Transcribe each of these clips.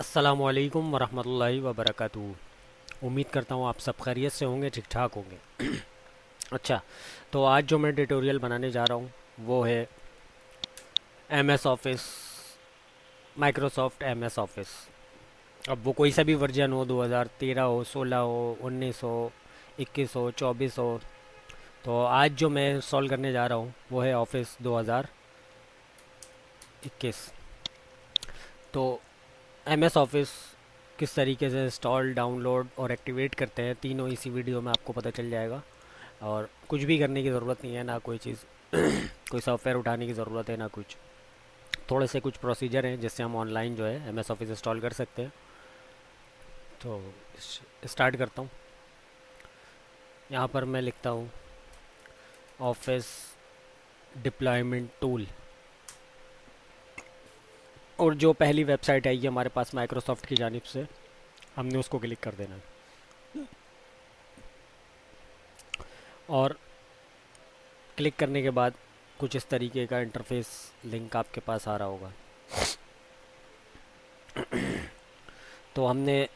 अस्सलामुअलैकुम वरहमतुल्लाहि वबरकातुहू। उम्मीद करता हूँ आप सब खैरियत से होंगे, ठीक ठाक होंगे। अच्छा, तो आज जो मैं ट्यूटोरियल बनाने जा रहा हूँ वो है M S office, Microsoft M S office. अब वो कोई सा भी वर्जन हो, 2013 हो, 16 हो, 19 हो, 21 हो, 24 हो। तो आज जो मैं इंस्टॉल करने जा रहा हूँ वो है ऑफिस 2021। तो एम एस ऑफिस किस तरीके से इंस्टॉल, डाउनलोड और एक्टिवेट करते हैं, तीनों इसी वीडियो में आपको पता चल जाएगा। और कुछ भी करने की ज़रूरत नहीं है, ना कोई चीज़ कोई सॉफ्टवेयर उठाने की ज़रूरत है, ना कुछ। थोड़े से कुछ प्रोसीजर हैं जिससे हम ऑनलाइन जो है एम एस ऑफिस इंस्टॉल कर सकते हैं। तो स्टार्ट करता हूँ। यहाँ पर मैं लिखता हूँ ऑफिस डिप्लॉयमेंट टूल, और जो पहली वेबसाइट आएगी हमारे पास माइक्रोसॉफ्ट की जानिब से, हमने उसको क्लिक कर देना है। और क्लिक करने के बाद कुछ इस तरीके का इंटरफेस लिंक आपके पास आ रहा होगा। तो हमने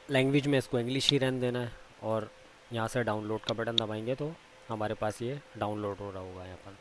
लैंग्वेज में इसको इंग्लिश ही रहने देना है, और यहाँ से डाउनलोड का बटन दबाएंगे तो हमारे पास ये डाउनलोड हो रहा होगा यहाँ पर।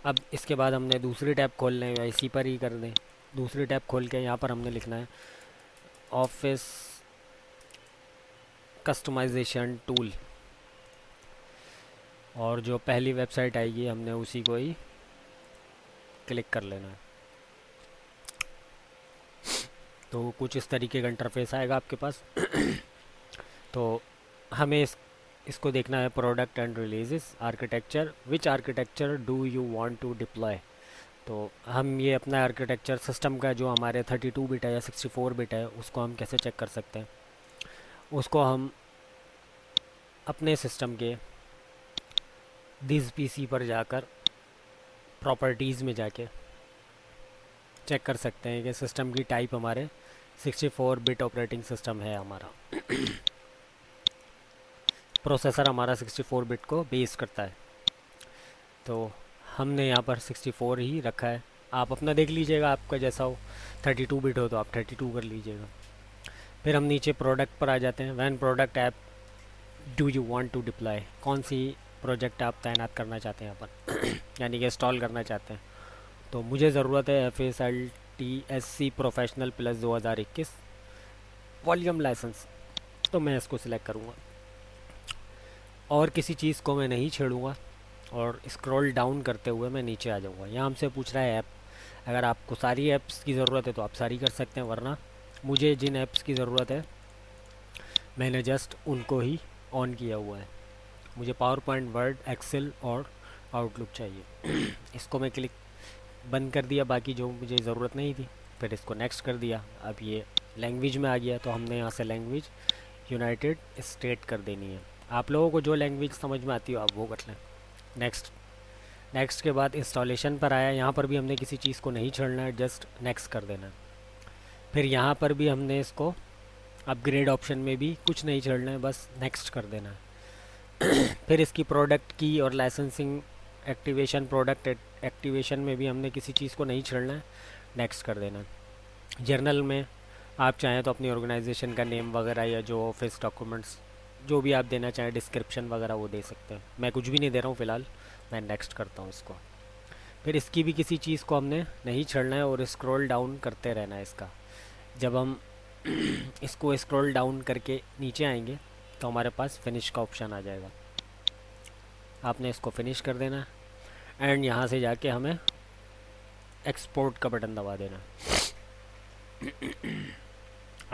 अब इसके बाद हमने दूसरी टैब खोल लें या इसी पर ही कर दें। दूसरी टैब खोल के यहाँ पर हमने लिखना है ऑफिस कस्टमाइजेशन टूल, और जो पहली वेबसाइट आएगी हमने उसी को ही क्लिक कर लेना है। तो कुछ इस तरीके का इंटरफेस आएगा आपके पास। तो हमें इसको देखना है product and releases architecture, which architecture do you want to deploy. तो हम ये अपना आर्किटेक्चर सिस्टम का जो हमारे 32 बिट है या 64 बिट है उसको हम कैसे चेक कर सकते हैं। उसको हम अपने सिस्टम के दिस पीसी पर जाकर प्रॉपर्टीज़ में जाके चेक कर सकते हैं कि सिस्टम की टाइप हमारे 64 बिट ऑपरेटिंग सिस्टम है हमारा। प्रोसेसर हमारा 64 बिट को बेस करता है। तो हमने यहाँ पर 64 ही रखा है। आप अपना देख लीजिएगा, आपका जैसा हो। 32 बिट हो तो आप 32 कर लीजिएगा। फिर हम नीचे प्रोडक्ट पर आ जाते हैं। When product app do you want to deploy, कौन सी प्रोजेक्ट आप तैनात करना चाहते हैं यहाँ पर यानी कि इंस्टॉल करना चाहते हैं। तो मुझे ज़रूरत है FASLTSC professional plus 2021 volume licence, तो मैं इसको सिलेक्ट करूँगा और किसी चीज़ को मैं नहीं छेड़ूँगा। और स्क्रॉल डाउन करते हुए मैं नीचे आ जाऊँगा। यहाँ हमसे पूछ रहा है ऐप। अगर आपको सारी ऐप्स की ज़रूरत है तो आप सारी कर सकते हैं, वरना मुझे जिन ऐप्स की ज़रूरत है मैंने जस्ट उनको ही ऑन किया हुआ है। मुझे पावर पॉइंट, वर्ड, एक्सेल और आउटलुक चाहिए। इसको मैं क्लिक बंद कर दिया, बाकी जो मुझे ज़रूरत नहीं थी। फिर इसको नेक्स्ट कर दिया। अब ये लैंग्वेज में आ गया तो हमने यहाँ से लैंग्वेज यूनाइटेड स्टेट कर देनी है। आप लोगों को जो लैंग्वेज समझ में आती हो आप वो कर लें। नेक्स्ट। नेक्स्ट के बाद इंस्टॉलेशन पर आया। यहाँ पर भी हमने किसी चीज़ को नहीं छोड़ना है, जस्ट नेक्स्ट कर देना है। फिर यहाँ पर भी हमने इसको अपग्रेड ऑप्शन में भी कुछ नहीं छोड़ना है, बस नेक्स्ट कर देना है। फिर इसकी प्रोडक्ट की और लाइसेंसिंग एक्टिवेशन, प्रोडक्ट एक्टिवेशन में भी हमने किसी चीज़ को नहीं छोड़ना है, नेक्स्ट कर देना है। जर्नल में आप चाहें तो अपनी ऑर्गेनाइजेशन का नेम वगैरह या जो ऑफिस डॉक्यूमेंट्स जो भी आप देना चाहें, डिस्क्रिप्शन वगैरह, वो दे सकते हैं। मैं कुछ भी नहीं दे रहा हूँ फ़िलहाल, मैं नेक्स्ट करता हूँ इसको। फिर इसकी भी किसी चीज़ को हमने नहीं छेड़ना है और स्क्रॉल डाउन करते रहना है इसका। जब हम इसको स्क्रॉल डाउन करके नीचे आएंगे तो हमारे पास फिनिश का ऑप्शन आ जाएगा। आपने इसको फिनिश कर देना है एंड यहाँ से जाके हमें एक्सपोर्ट का बटन दबा देना।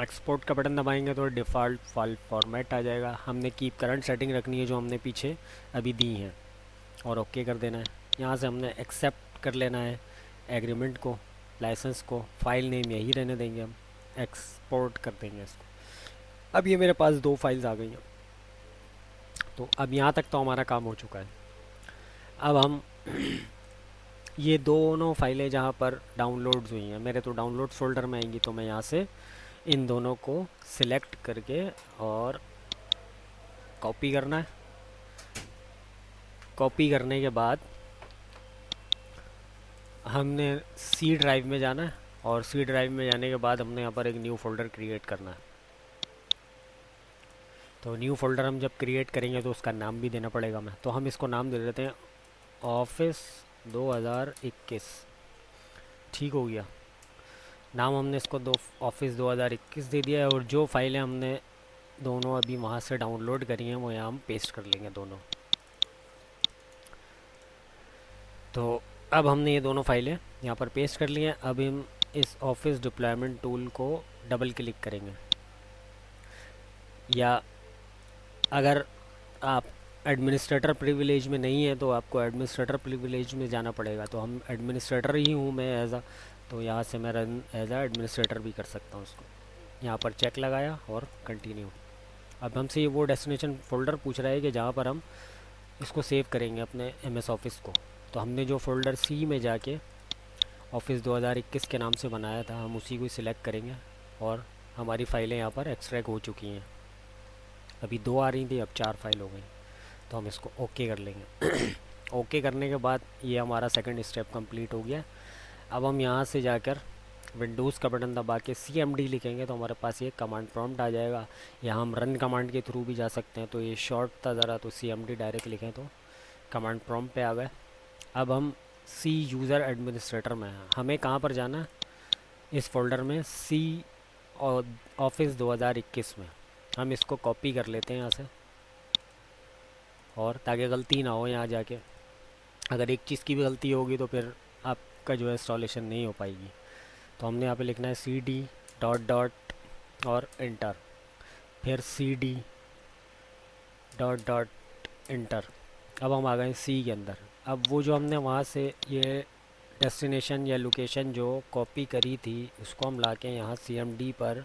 एक्सपोर्ट का बटन दबाएंगे तो डिफ़ॉल्ट फाइल फॉर्मेट आ जाएगा। हमने कीप करंट सेटिंग रखनी है जो हमने पीछे अभी दी हैं, और ओके कर देना है। यहाँ से हमने एक्सेप्ट कर लेना है एग्रीमेंट को, लाइसेंस को। फाइल नेम यही रहने देंगे हम, एक्सपोर्ट कर देंगे इसको। अब ये मेरे पास 2 फाइल्स आ गई हैं। तो अब यहाँ तक तो हमारा काम हो चुका है। अब हम ये दोनों फाइलें जहाँ पर डाउनलोड्स हुई हैं, मेरे तो डाउनलोड फोल्डर में आएंगी, तो मैं यहाँ से इन दोनों को सिलेक्ट करके और कॉपी करना है। कॉपी करने के बाद हमने सी ड्राइव में जाना है और सी ड्राइव में जाने के बाद हमने यहाँ पर एक न्यू फोल्डर क्रिएट करना है। तो न्यू फोल्डर हम जब क्रिएट करेंगे तो उसका नाम भी देना पड़ेगा हमें, तो हम इसको नाम दे देते हैं ऑफिस 2021। ठीक हो गया, नाम हमने इसको ऑफिस 2021 दे दिया है। और जो फाइलें हमने दोनों अभी वहाँ से डाउनलोड करी हैं वो यहाँ हम पेस्ट कर लेंगे दोनों। तो अब हमने ये दोनों फाइलें यहाँ पर पेस्ट कर ली हैं। अब हम इस ऑफिस डिप्लॉयमेंट टूल को डबल क्लिक करेंगे, या अगर आप एडमिनिस्ट्रेटर प्रिविलेज में नहीं है तो आपको एडमिनिस्ट्रेटर प्रिविलेज में जाना पड़ेगा। तो हम एडमिनिस्ट्रेटर ही हूँ मैं एज अ, तो यहाँ से मैं रन एज अ एडमिनिस्ट्रेटर भी कर सकता हूँ उसको। यहाँ पर चेक लगाया और कंटिन्यू। अब हमसे ये वो डेस्टिनेशन फ़ोल्डर पूछ रहा है कि जहाँ पर हम इसको सेव करेंगे अपने एमएस ऑफिस को। तो हमने जो फ़ोल्डर सी में जाके ऑफिस 2021 के नाम से बनाया था हम उसी को सिलेक्ट करेंगे और हमारी फ़ाइलें यहाँ पर एक्सट्रैक्ट हो चुकी हैं। अभी 2 आ रही थी, अब 4 फाइल हो गई। तो हम इसको ओके कर लेंगे। ओके करने के बाद ये हमारा सेकंड स्टेप कंप्लीट हो गया। अब हम यहाँ से जाकर विंडोज़ का बटन दबा के CMD लिखेंगे तो हमारे पास ये कमांड प्रॉम्प्ट आ जाएगा। या हम रन कमांड के थ्रू भी जा सकते हैं, तो ये शॉर्ट था ज़रा, तो CMD डायरेक्ट लिखें तो कमांड प्रॉम्प्ट पे आ गए। अब हम सी यूज़र एडमिनिस्ट्रेटर में हैं, हमें कहाँ पर जाना है, इस फोल्डर में सी और ऑफिस 2021 में। हम इसको कॉपी कर लेते हैं यहाँ से, और ताकि गलती ना हो यहाँ जाके। अगर एक चीज़ की भी गलती होगी तो फिर आपका जो है इंस्टॉलेशन नहीं हो पाएगी। तो हमने यहाँ पे लिखना है CD डॉट डॉट और इंटर, फिर CD डॉट डॉट इंटर। अब हम आ गए सी के अंदर। अब वो जो हमने वहाँ से ये डेस्टिनेशन या लोकेशन जो कॉपी करी थी उसको हम ला के यहाँ CMD पर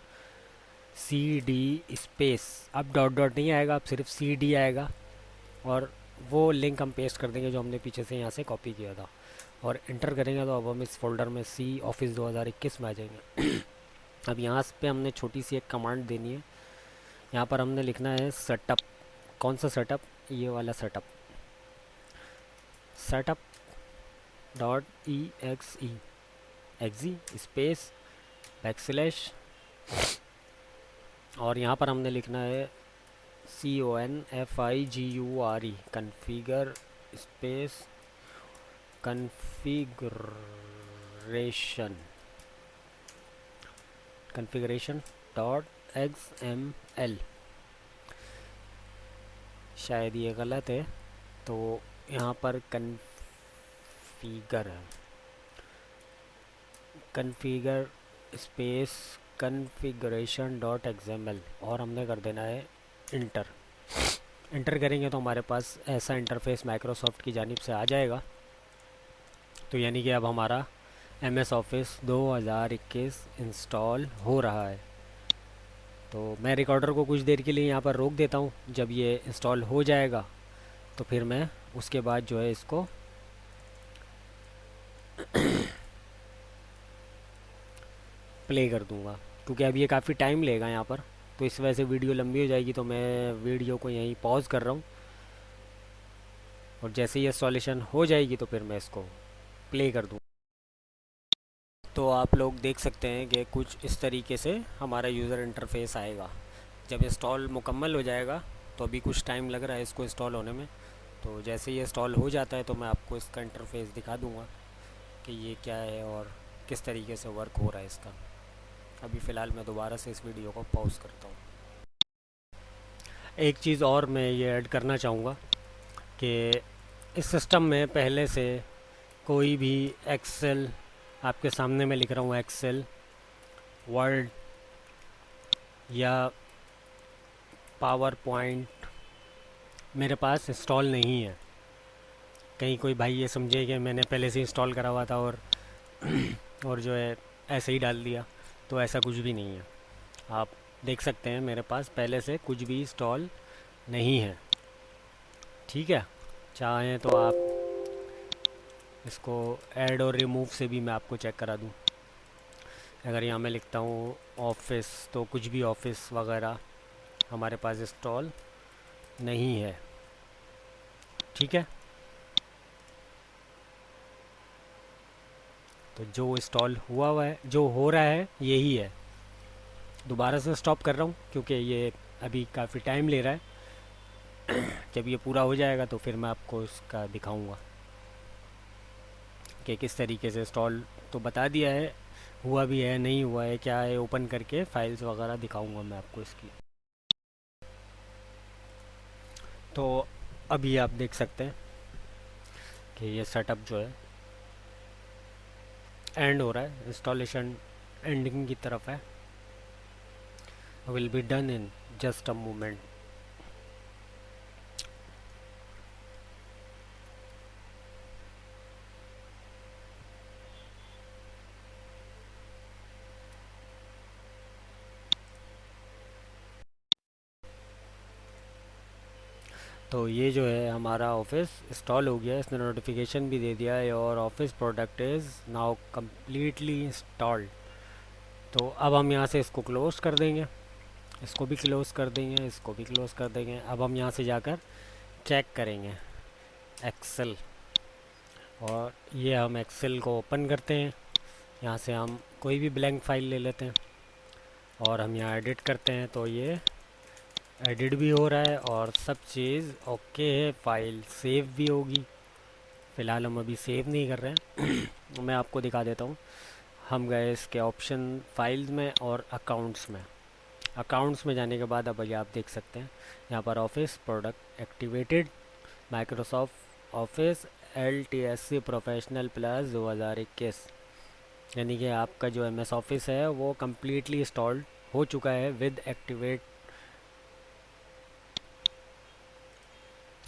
CD स्पेस, अब डॉट डॉट नहीं आएगा, अब सिर्फ CD आएगा, और वो लिंक हम पेस्ट कर देंगे जो हमने पीछे से यहाँ से कॉपी किया था, और इंटर करेंगे तो अब हम इस फोल्डर में सी ऑफिस 2021 में आ जाएंगे। अब यहाँ पे हमने छोटी सी एक कमांड देनी है। यहाँ पर हमने लिखना है सेटअप। कौन सा सेटअप, ये वाला setup, setup dot exe space backslash, और यहाँ पर हमने लिखना है CONFIGURE configure space configuration dot XML। शायद ये गलत है, तो यहाँ पर कन्फिगर है, configure space configuration dot XML, और हमने कर देना है इंटर। इंटर करेंगे तो हमारे पास ऐसा इंटरफेस माइक्रोसॉफ्ट की जानिब से आ जाएगा। तो यानी कि अब हमारा MS ऑफिस 2021 इंस्टॉल हो रहा है। तो मैं रिकॉर्डर को कुछ देर के लिए यहाँ पर रोक देता हूँ। जब ये इंस्टॉल हो जाएगा तो फिर मैं उसके बाद जो है इसको प्ले कर दूँगा, क्योंकि अब ये काफ़ी टाइम लेगा यहाँ पर, तो इस वजह से वीडियो लंबी हो जाएगी। तो मैं वीडियो को यहीं पॉज कर रहा हूँ, और जैसे ही इंस्टॉलेशन हो जाएगी तो फिर मैं इसको प्ले कर दूँ। तो आप लोग देख सकते हैं कि कुछ इस तरीके से हमारा यूज़र इंटरफेस आएगा। जब इंस्टॉल मुकम्मल हो जाएगा, तो अभी कुछ टाइम लग रहा है इसको इंस्टॉल होने में, तो जैसे ही इंस्टॉल हो जाता है तो मैं आपको इसका इंटरफेस दिखा दूँगा कि ये क्या है और किस तरीके से वर्क हो रहा है इसका। अभी फ़िलहाल मैं दोबारा से इस वीडियो को पॉज करता हूँ। एक चीज़ और मैं ये ऐड करना चाहूँगा कि इस सिस्टम में पहले से कोई भी एक्सेल, आपके सामने मैं लिख रहा हूँ एक्सेल, वर्ड या पावर पॉइंट मेरे पास इंस्टॉल नहीं है। कहीं कोई भाई ये समझे कि मैंने पहले से इंस्टॉल करा हुआ था और जो है ऐसे ही डाल दिया, तो ऐसा कुछ भी नहीं है। आप देख सकते हैं मेरे पास पहले से कुछ भी इंस्टॉल नहीं है। ठीक है, चाहें तो आप इसको ऐड और रिमूव से भी मैं आपको चेक करा दूं। अगर यहाँ मैं लिखता हूँ ऑफिस, तो कुछ भी ऑफिस वगैरह हमारे पास इंस्टॉल नहीं है। ठीक है, तो जो इंस्टॉल हुआ है, जो हो रहा है यही है। दोबारा से स्टॉप कर रहा हूँ क्योंकि ये अभी काफ़ी टाइम ले रहा है। जब ये पूरा हो जाएगा तो फिर मैं आपको इसका दिखाऊंगा कि किस तरीके से इंस्टॉल तो बता दिया है, हुआ भी है नहीं हुआ है क्या है, ओपन करके फाइल्स वगैरह दिखाऊंगा मैं आपको इसकी। तो अभी आप देख सकते हैं कि ये सेटअप जो है एंड हो रहा है, इंस्टॉलेशन एंडिंग की तरफ है। Will be done in just a moment. तो ये जो है हमारा ऑफिस इंस्टॉल हो गया है, इसने नोटिफिकेशन भी दे दिया है और office product is now completely installed. तो अब हम यहाँ से इसको क्लोज कर देंगे, इसको भी क्लोज कर देंगे, इसको भी क्लोज कर देंगे। अब हम यहाँ से जाकर चेक करेंगे एक्सेल, और ये हम एक्सेल को ओपन करते हैं। यहाँ से हम कोई भी ब्लैंक फाइल ले लेते हैं और हम यहाँ एडिट करते हैं। तो ये एडिट भी हो रहा है और सब चीज़ ओके है, फाइल सेव भी होगी। फ़िलहाल हम अभी सेव नहीं कर रहे हैं। मैं आपको दिखा देता हूँ। हम गए इसके ऑप्शन फाइल्स में और अकाउंट्स में। अकाउंट्स में जाने के बाद अब ये आप देख सकते हैं यहाँ पर office product activated, Microsoft office LTSC professional plus 2021, यानी कि आपका जो MS ऑफिस है वो कम्प्लीटली इंस्टॉल्ड हो चुका है विद एक्टिवेट।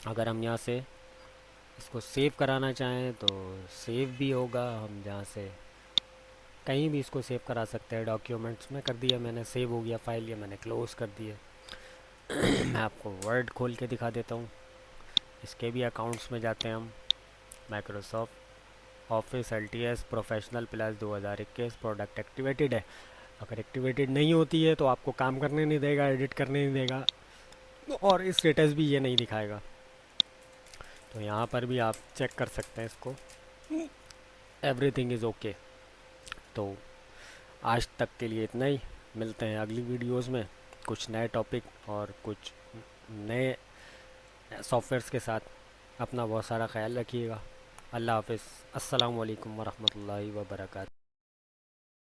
अगर हम यहाँ से इसको सेव कराना चाहें तो सेव भी होगा, हम जहाँ से कहीं भी इसको सेव करा सकते हैं। डॉक्यूमेंट्स में कर दिया मैंने, सेव हो गया फाइल, ये मैंने क्लोज़ कर दिया। मैं आपको वर्ड खोल के दिखा देता हूँ। इसके भी अकाउंट्स में जाते हैं हम, Microsoft office LTS professional plus 2021 product activated है। अगर एक्टिवेटेड नहीं होती है तो आपको काम करने नहीं देगा, एडिट करने नहीं देगा और स्टेटस भी ये नहीं दिखाएगा। तो यहाँ पर भी आप चेक कर सकते हैं इसको, एवरीथिंग इज़ ओके। तो आज तक के लिए इतना ही, मिलते हैं अगली वीडियोस में कुछ नए टॉपिक और कुछ नए सॉफ्टवेयर्स के साथ। अपना बहुत सारा ख्याल रखिएगा। अल्लाह हाफिज़। अस्सलाम वालेकुम वरहमतुल्लाहि वबरकातुहू।